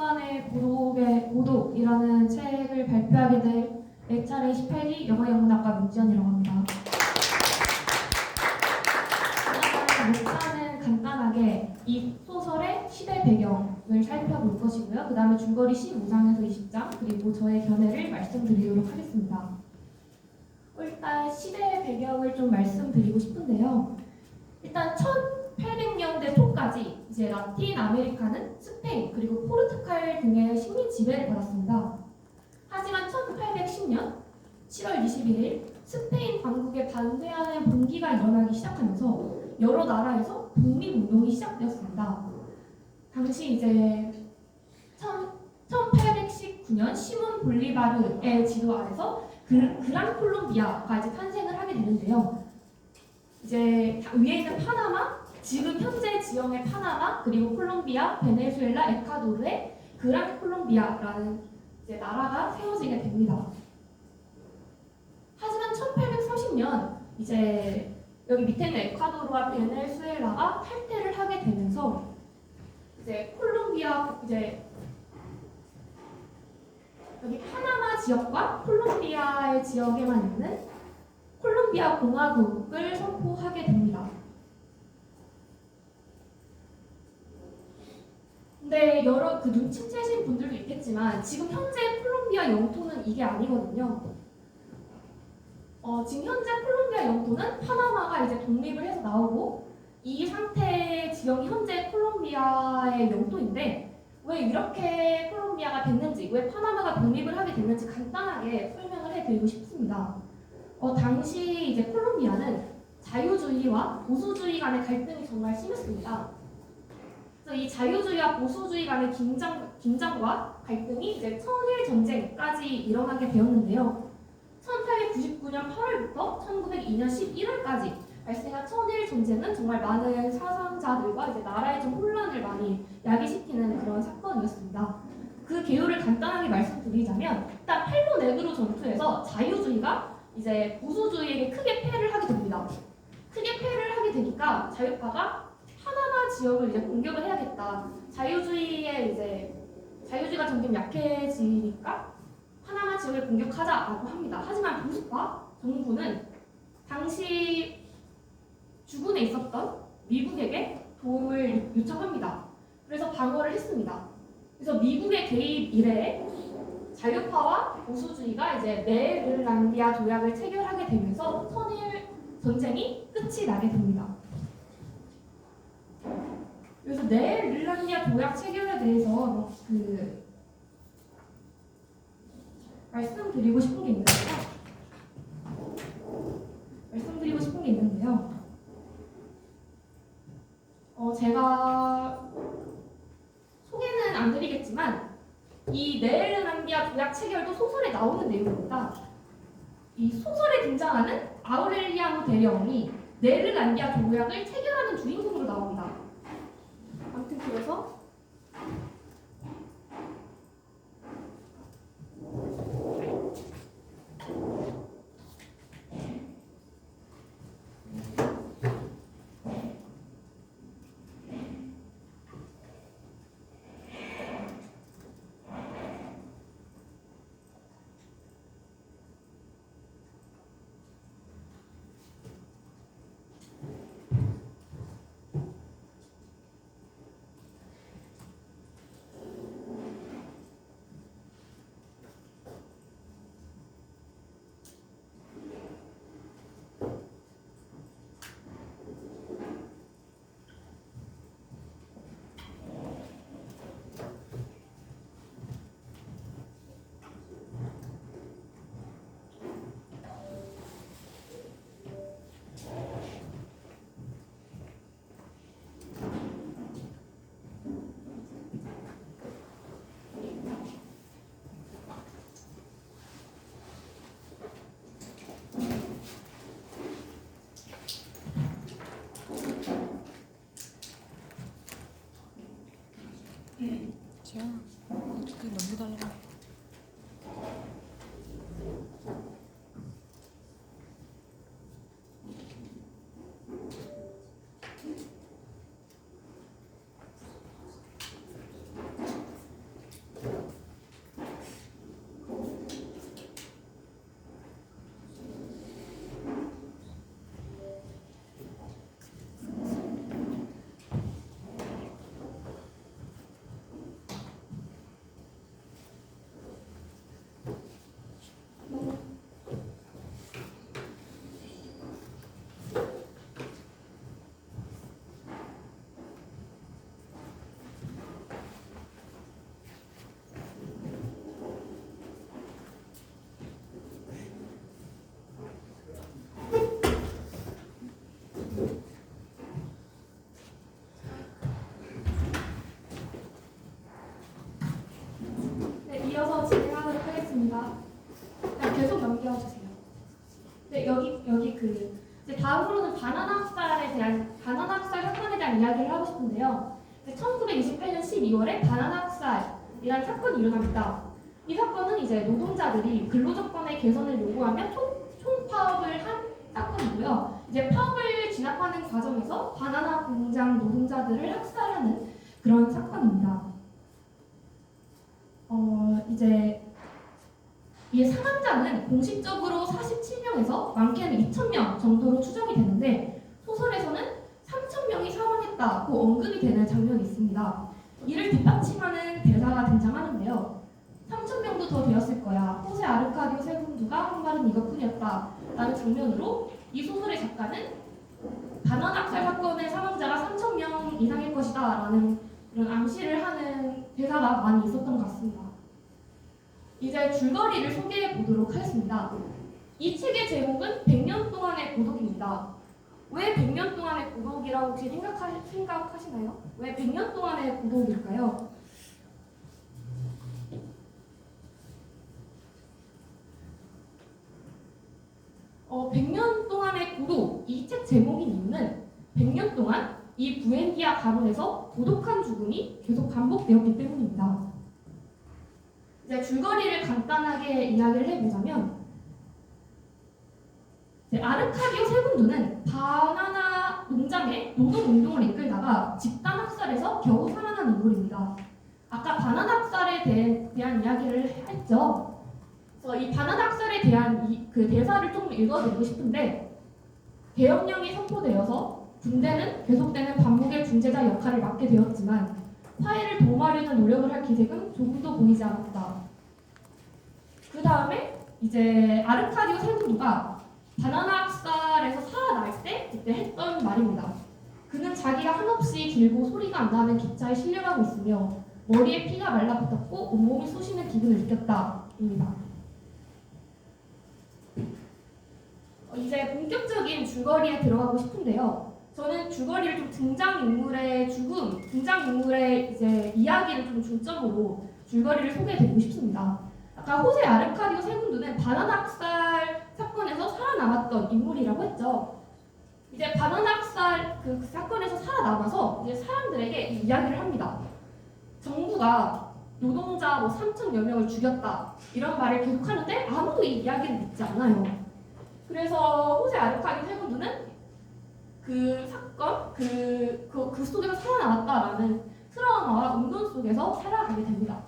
인간의 고독이라는 책을 발표하게 될 LHR의 18기 영어영문학과 문지연이라고 합니다. 목차는 간단하게 이 소설의 시대 배경을 살펴볼 것이고요. 그 다음에 줄거리 15장에서 20장 그리고 저의 견해를 말씀드리도록 하겠습니다. 일단 시대 배경을 좀 말씀드리고 싶은데요. 일단 1800년대 초까지 이제 라틴 아메리카는 스페인 그리고 포르투갈 등의 식민 지배를 받았습니다. 하지만 1810년 7월 21일 스페인 당국에 반대하는 봉기가 일어나기 시작하면서 여러 나라에서 독립운동이 시작되었습니다. 당시 이제 1819년 시몬 볼리바르의 지도 아래서 그란 콜롬비아가 이제 탄생을 하게 되는데요. 이제 위에 있는 파나마, 지금 현재 지형의 파나마, 그리고 콜롬비아, 베네수엘라, 에콰도르의 그란 콜롬비아라는 이제 나라가 세워지게 됩니다. 하지만 1830년 이제 여기 밑에 있는 에콰도르와 베네수엘라가 탈퇴를 하게 되면서 이제 콜롬비아 이제 여기 파나마 지역과 콜롬비아의 지역에만 있는 콜롬비아 공화국을 선포하게 됩니다. 근데 여러 눈치채신 분들도 있겠지만 지금 현재 콜롬비아 영토는 이게 아니거든요. 지금 현재 콜롬비아 영토는 파나마가 이제 독립을 해서 나오고 이 상태의 지형이 현재 콜롬비아의 영토인데 왜 이렇게 콜롬비아가 됐는지, 왜 파나마가 독립을 하게 됐는지 간단하게 설명을 해드리고 싶습니다. 당시 이제 콜롬비아는 자유주의와 보수주의 간의 갈등이 정말 심했습니다. 그래서 이 자유주의와 보수주의 간의 긴장과 갈등이 이제 천일 전쟁까지 일어나게 되었는데요. 1899년 8월부터 1902년 11월까지 발생한 천일 전쟁은 정말 많은 사상자들과 이제 나라의 좀 혼란을 많이 야기시키는 그런 사건이었습니다. 그 개요를 간단하게 말씀드리자면 일단 팔로 네그로 전투에서 자유주의가 이제 보수주의에게 크게 패를 하게 됩니다. 크게 패를 하게 되니까 자유파가 파나마 지역을 이제 공격을 해야겠다. 자유주의가 점점 약해지니까 파나마 지역을 공격하자라고 합니다. 하지만 보수파 정부는 당시 주군에 있었던 미국에게 도움을 요청합니다. 그래서 방어를 했습니다. 그래서 미국의 개입 이래에 자유파와 보수주의가 이제 네르란디아 조약을 체결하게 되면서 천일 전쟁이 끝이 나게 됩니다. 그래서 네르란디아 조약 체결에 대해서 말씀드리고 싶은 게 있는데요. 제가 소개는 안 드리겠지만 이 네르란디아 조약 체결도 소설에 나오는 내용입니다. 이 소설에 등장하는 아우렐리아노 대령이 네르란디아 조약을 체결하는 주인공으로 나옵니다. 아무튼 그래서 지연아, 어떻게 넘겨달라고. 이제 다음으로는 바나나 학살 사건에 대한 이야기를 하고 싶은데요. 1928년 12월에 바나나 학살이라는 사건이 일어납니다. 이 사건은 이제 노동자들이 근로조건의 개선을 요구하며 총파업을 한 사건이고요. 이제 파업을 진압하는 과정에서 바나나 공장 노동자들을 학살하는 그런 사건입니다. 이제 이 사망자는 공식적으로 47명에서 많게는 2,000명 정도로 추정이 되는데 소설에서는 3,000명이 사망했다고 언급이 되는 장면이 있습니다. 이를 뒷받침하는 대사가 등장하는데요. 3,000명도 더 되었을 거야. 호세 아르카디오 세군두가 한 말은 이것뿐이었다. 라는 장면으로 이 소설의 작가는 바나나 학살 사건의 사망자가 3,000명 이상일 것이다. 라는 이런 암시를 하는 대사가 많이 있었던 것 같습니다. 이제 줄거리를 소개해 보도록 하겠습니다. 이 책의 제목은 100년 동안의 고독입니다. 왜 100년 동안의 고독이라고 혹시 생각하시나요? 왜 100년 동안의 고독일까요? 100년 동안의 고독, 이 책 제목인 이유는 100년 동안 이 부엔디아 가문에서 고독한 죽음이 계속 반복되었기 때문입니다. 이제 줄거리를 간단하게 이야기를 해보자면 아르카디오 세군두는 바나나 농장의 노동운동을 이끌다가 집단 학살에서 겨우 살아난 인물입니다. 아까 바나나 학살에 대한 이야기를 했죠. 그래서 이 바나나 학살에 대한 그 대사를 좀 읽어드리고 싶은데 계엄령이 선포되어서 군대는 계속되는 반복의 중재자 역할을 맡게 되었지만 화해를 도모하려는 노력을 할 기색은 조금도 보이지 않았다. 그 다음에 이제 아르카디오 세군두가 바나나 학살에서 살아날 때 그때 했던 말입니다. 그는 자기가 한없이 길고 소리가 안 나는 기차에 실려가고 있으며 머리에 피가 말라붙었고 온몸이 쑤시는 기분을 느꼈다입니다. 이제 본격적인 줄거리에 들어가고 싶은데요. 저는 줄거리를 좀 등장인물의 죽음, 등장인물의 이제 이야기를 좀 중점으로 줄거리를 소개해드리고 싶습니다. 아까 호세 아르카디오 세군두는 바나나 학살 사건에서 살아남았던 인물이라고 했죠. 이제 바나나 학살 그 사건에서 살아남아서 이제 사람들에게 이 이야기를 합니다. 정부가 노동자 3,000여 명을 죽였다 이런 말을 계속하는데 아무도 이 이야기를 믿지 않아요. 그래서 호세 아르카디오 세군두는 그 사건 그 속에서 살아남았다라는 트라우마와 운동 속에서 살아가게 됩니다.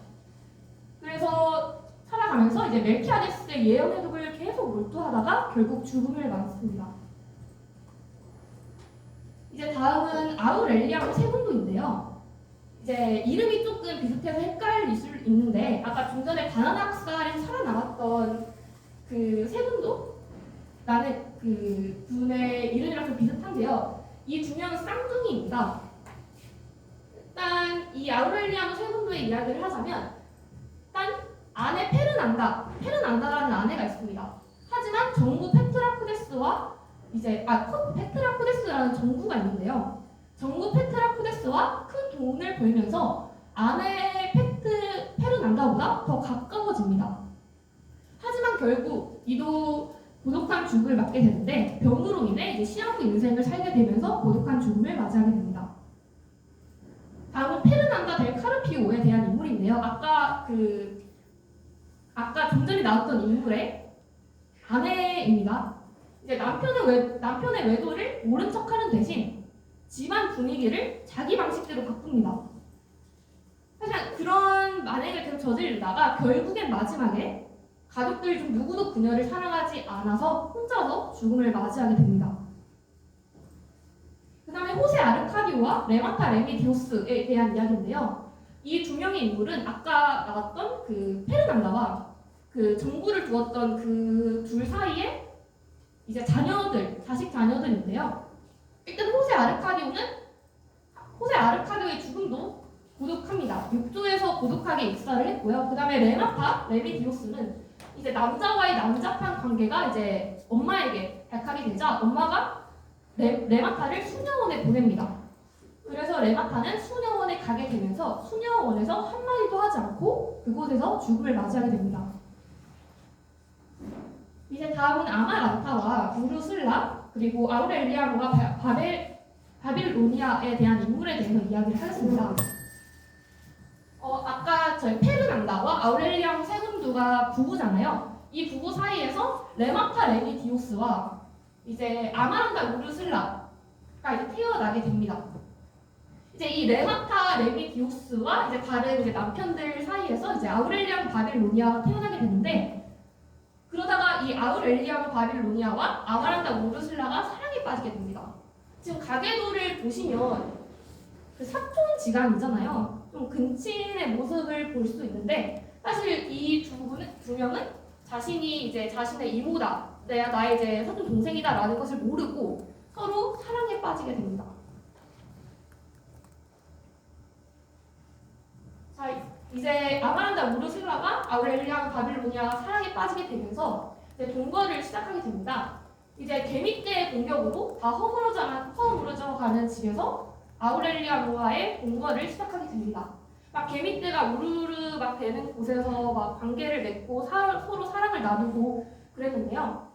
그래서 살아가면서 이제 멜키아데스의 예언 해독을 계속 몰두하다가 결국 죽음을 맞았습니다. 이제 다음은 아우렐리아노 세군두인데요. 이제 이름이 조금 비슷해서 헷갈릴 수 있는데 아까 좀 전에 바나나 학살에서 살아남았던 그 세군두라는 그 분의 이름이랑 좀 비슷한데요. 이 두 명은 쌍둥이입니다. 일단 이 아우렐리아노 세군두의 이야기를 하자면 일단 아내 페르난다라는 아내가 있습니다. 하지만 정부 페트라쿠데스와 페트라쿠데스라는 정부가 있는데요. 정부 페트라쿠데스와 큰 돈을 벌면서 아내 페르난다보다 더 가까워집니다. 하지만 결국 이도 고독한 죽음을 맞게 되는데 병으로 인해 이제 시한부 인생을 살게 되면서 고독한 죽음을 맞이하게 됩니다. 다음은 페르난다 델 카르피오에 대한 인물인데요. 아까 좀 전에 나왔던 인물의 아내입니다. 이제 남편의 외도를 모른 척하는 대신 집안 분위기를 자기 방식대로 바꿉니다. 하지만 그런 만행을 계속 저지르다가 결국엔 마지막에 가족들 중 누구도 그녀를 사랑하지 않아서 혼자서 죽음을 맞이하게 됩니다. 그 다음에 호세 아르카디오와 레마타 레미디오스에 대한 이야기인데요. 이 두 명의 인물은 아까 나왔던 그 페르난다와 그 정부를 두었던 그 둘 사이에 이제 자식 자녀들인데요. 일단 호세 아르카디오의 죽음도 고독합니다. 육조에서 고독하게 익사를 했고요. 그 다음에 레마타 레미디오스는 이제 남자와의 난잡한 관계가 이제 엄마에게 발칵이 되자 엄마가 레마타를 수녀원에 보냅니다. 그래서 레마타는 수녀원에 가게 되면서 수녀원에서 한마디도 하지 않고 그곳에서 죽음을 맞이하게 됩니다. 이제 다음은 아마란타와 우르슬라 그리고 아우렐리아노가 바빌로니아에 대한 인물에 대해서 이야기를 하겠습니다. 아까 저희 페르난다와 아우렐리아노 세군두가 부부잖아요. 이 부부 사이에서 레마타 레미디오스와 이제 아마란다 우르슬라가 이제 태어나게 됩니다. 이제 이 레마타 레미디오스와 이제 다른 이제 남편들 사이에서 이제 아우렐리아노 바빌로니아가 태어나게 되는데, 그러다가 이 아우렐리아노 바빌로니아와 아마란다 우르슬라가 사랑에 빠지게 됩니다. 지금 가계도를 보시면 그 사촌지간이잖아요. 좀 근친의 모습을 볼 수 있는데, 사실 이 두 명은 자신이 이제 자신의 이모다, 나의 이제 사촌 동생이다라는 것을 모르고 서로 사랑에 빠지게 됩니다. 자, 이제 아마란다 우르슬라가 아우렐리아노 바빌로니아가 사랑에 빠지게 되면서 이제 동거를 시작하게 됩니다. 이제 개미떼의 공격으로 다 허물어져 가는 집에서 아우렐리아노와의 동거를 시작하게 됩니다. 막 개미떼가 우르르 막 되는 곳에서 막 관계를 맺고 서로 사랑을 나누고 그랬는데요.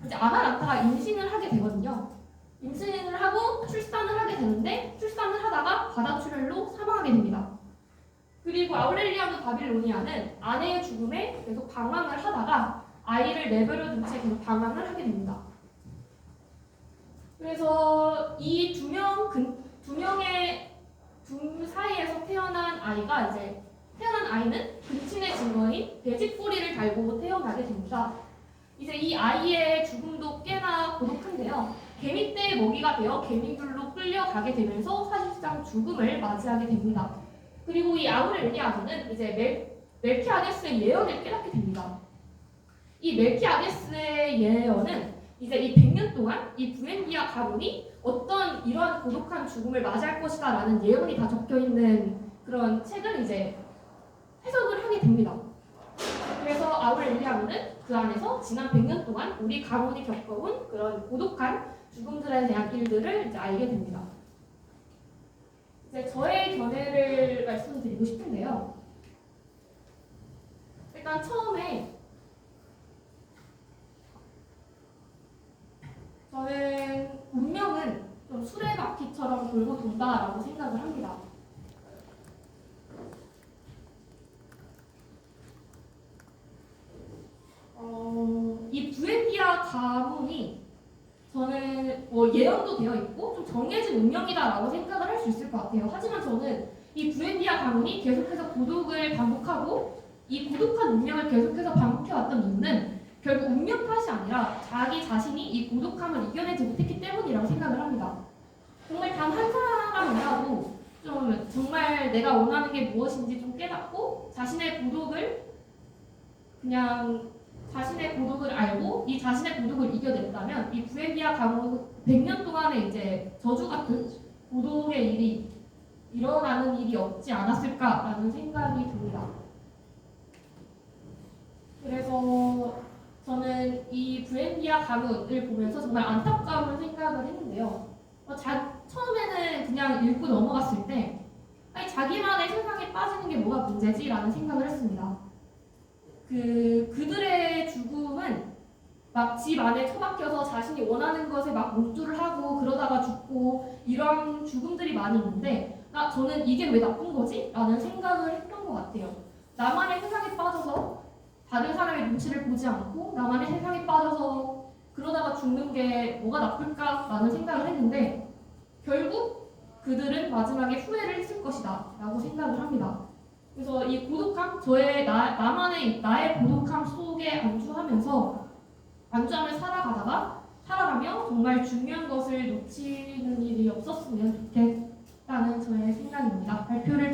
이제 아마란타가 임신을 하게 되거든요. 임신을 하고 출산을 하게 되는데, 출산을 하다가 과다출혈로 사망하게 됩니다. 그리고 아우렐리아노 바빌로니아는 아내의 죽음에 계속 방황을 하다가 아이를 내버려 둔 채 계속 방황을 하게 됩니다. 그래서 이 두 사이에서 태어난 아이는 근친의 증거인 돼지꼬리를 달고 태어나게 됩니다. 이제 이 아이의 죽음도 꽤나 고독한데요. 개미떼의 먹이가 되어 개미굴로 끌려가게 되면서 사실상 죽음을 맞이하게 됩니다. 그리고 이 아우렐리아노는 이제 멜키아데스의 예언을 깨닫게 됩니다. 이 멜키아데스의 예언은 이제 이 100년 동안 이 부엔디아 가문이 어떤 이러한 고독한 죽음을 맞이할 것이다 라는 예언이 다 적혀 있는 그런 책을 이제 해석을 하게 됩니다. 그래서 아우렐리아노는 그 안에서 지난 100년 동안 우리 가문이 겪어온 그런 고독한 죽음들에 대한 일들을 이제 알게 됩니다. 이제 저의 견해를 말씀드리고 싶은데요. 일단 처음에 저는 운명은 좀 수레바퀴처럼 돌고 돈다라고 생각을 합니다. 이 부엔디아 가문이 저는 예언도 되어 있고 좀 정해진 운명이다라고 생각을 할 수 있을 것 같아요. 하지만 저는 이 부엔디아 가문이 계속해서 고독을 반복하고 이 고독한 운명을 계속해서 반복해왔던 이유는 결국 운명 탓이 아니라 자기 자신이 이 고독함을 이겨내지 못했기 때문이라고 생각을 합니다. 정말 단 한 사람이라도 좀 정말 내가 원하는 게 무엇인지 좀 깨닫고 자신의 고독을 알고 이 자신의 고독을 이겨냈다면 이 부엔디아 가문 100년 동안의 이제 저주 같은 고독의 일이 일어나는 일이 없지 않았을까라는 생각이 듭니다. 그래서 저는 이 부엔디아 가문을 보면서 정말 안타까운 생각을 했는데요. 처음에는 그냥 읽고 넘어갔을 때 자기만의 세상에 빠지는 게 뭐가 문제지라는 생각을 했습니다. 그들의 죽음은 막 집 안에 처박혀서 자신이 원하는 것에 막 몰두를 하고 그러다가 죽고 이런 죽음들이 많이 있는데 저는 이게 왜 나쁜 거지? 라는 생각을 했던 것 같아요. 나만의 세상에 빠져서 다른 사람의 눈치를 보지 않고 나만의 세상에 빠져서 그러다가 죽는 게 뭐가 나쁠까? 라는 생각을 했는데 결국 그들은 마지막에 후회를 했을 것이다 라고 생각을 합니다. 그래서 이 고독함, 나의 고독함 속에 안주하며 살아가며 정말 중요한 것을 놓치는 일이 없었으면 좋겠다는 저의 생각입니다. 발표를